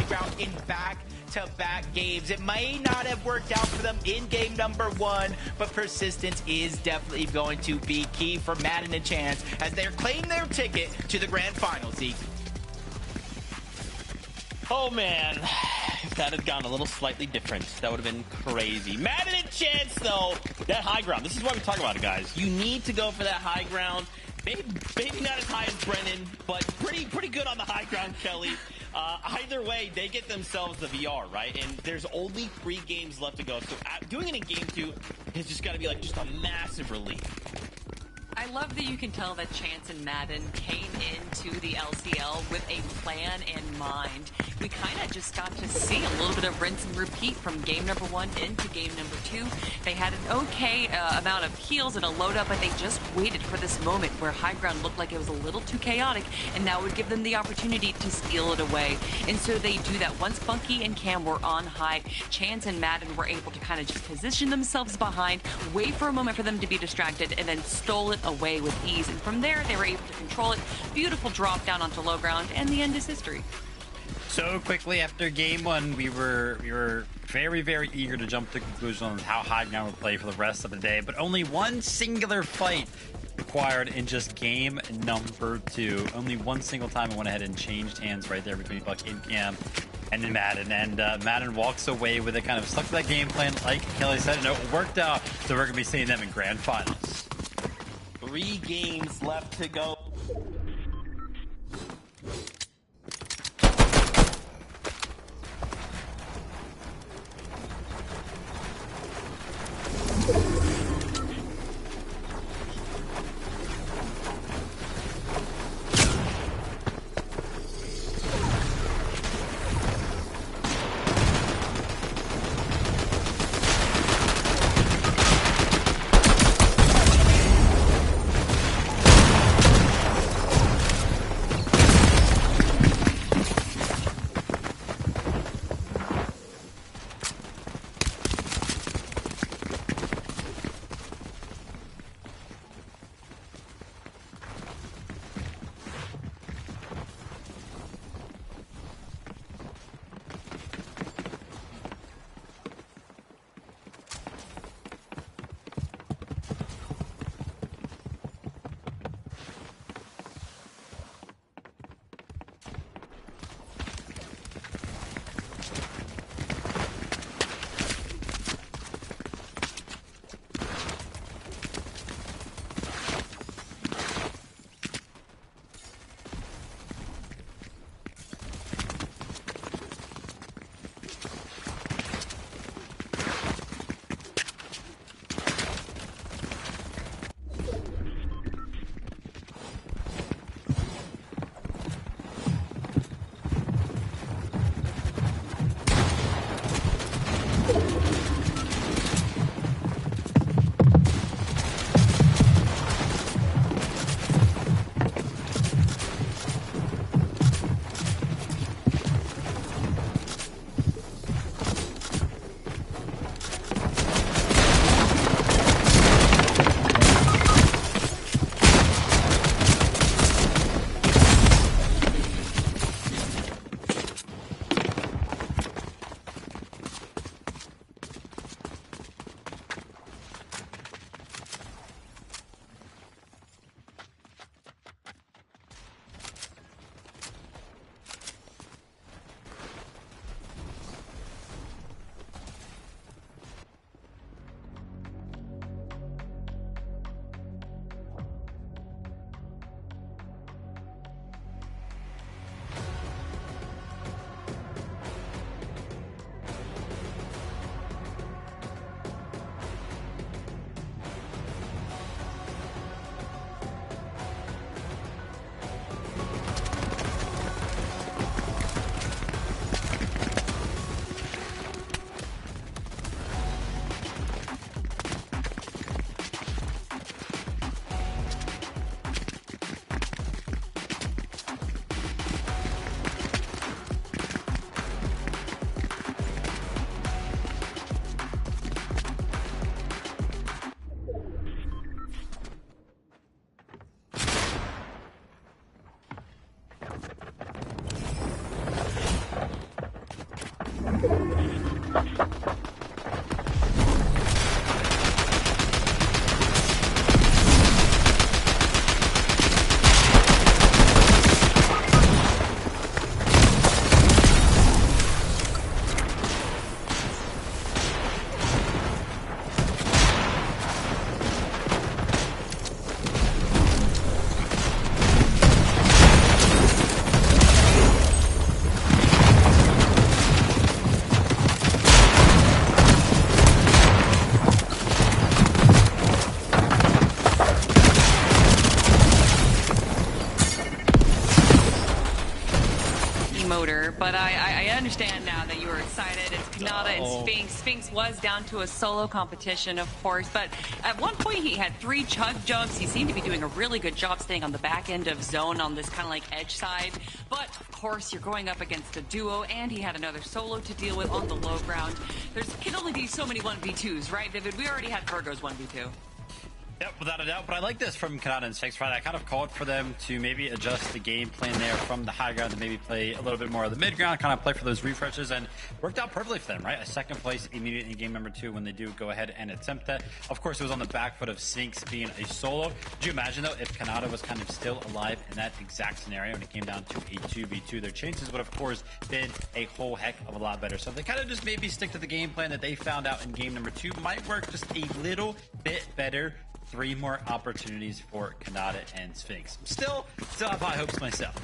high ground in back-to-back games. It may not have worked out for them in game number 1, but persistence is definitely going to be key for Madden and Chance as they're claiming their ticket to the grand final, Zeke. Oh man, if that had gone a little slightly different, that would have been crazy. Madden and Chance, though, that high ground. This is why we talk about it, guys. You need to go for that high ground. Maybe not as high as Brennan, but pretty good on the high ground, Kelly. Either way, they get themselves the VR, right? And there's only 3 games left to go, so doing it in game 2 has just got to be like just a massive relief. I love that you can tell that Chance and Madden came into the LCL with a plan in mind. We kind of just got to see a little bit of rinse and repeat from game number 1 into game number 2. They had an okay amount of heals and a load up, but they just waited for this moment where high ground looked like it was a little too chaotic, and now would give them the opportunity to steal it away. And so they do that. Once Funky and Cam were on high, Chance and Madden were able to kind of just position themselves behind, wait for a moment for them to be distracted, and then stole it away with ease. And from there, they were able to control it. Beautiful drop down onto low ground, and the end is history. So quickly after game 1, we were very, very eager to jump to conclusion on how high ground would play for the rest of the day, but only one singular fight required in just game number 2. Only one single time it went ahead and changed hands right there between Buck and Cam and then Madden. And Madden walks away with it, kind of stuck to that game plan. Like Kelly said, it worked out, so we're going to be seeing them in grand finals. 3 games left to go. promoter, but I understand now that you were excited. It's Kanata and Sphinx. Sphinx was down to a solo competition, of course, but at one point he had 3 chug jugs. He seemed to be doing a really good job staying on the back end of zone on this kind of like edge side. But of course, you're going up against a duo, and he had another solo to deal with on the low ground. There's can only be so many 1v2s, right, Vivid? We already had Virgo's 1v2. Yep, without a doubt. But I like this from Kanata and Sphinx, right? I kind of called for them to maybe adjust the game plan there from the high ground to maybe play a little bit more of the mid ground, kind of play for those refreshes, and worked out perfectly for them, right? A second place immediately in game number 2 when they do go ahead and attempt that. Of course, it was on the back foot of Sphinx being a solo. Could you imagine, though, if Kanata was kind of still alive in that exact scenario and it came down to a 2v2? Their chances would, of course, been a whole heck of a lot better. So if they kind of just maybe stick to the game plan that they found out in game number 2, might work just a little bit better. 3 more opportunities for Kanata and Sphinx. Still have high hopes myself.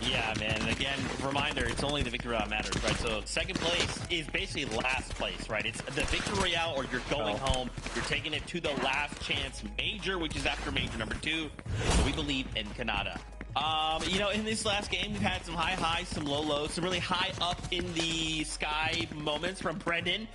Yeah, man. And again, reminder, it's only the victory royale matters, right? So second place is basically last place, right? It's the victory royale, or you're going home. You're taking it to the last chance major, which is after major number 2. So we believe in Kanata. You know, in this last game, we've had some high highs, some low lows, some really high up in the sky moments from Brendan.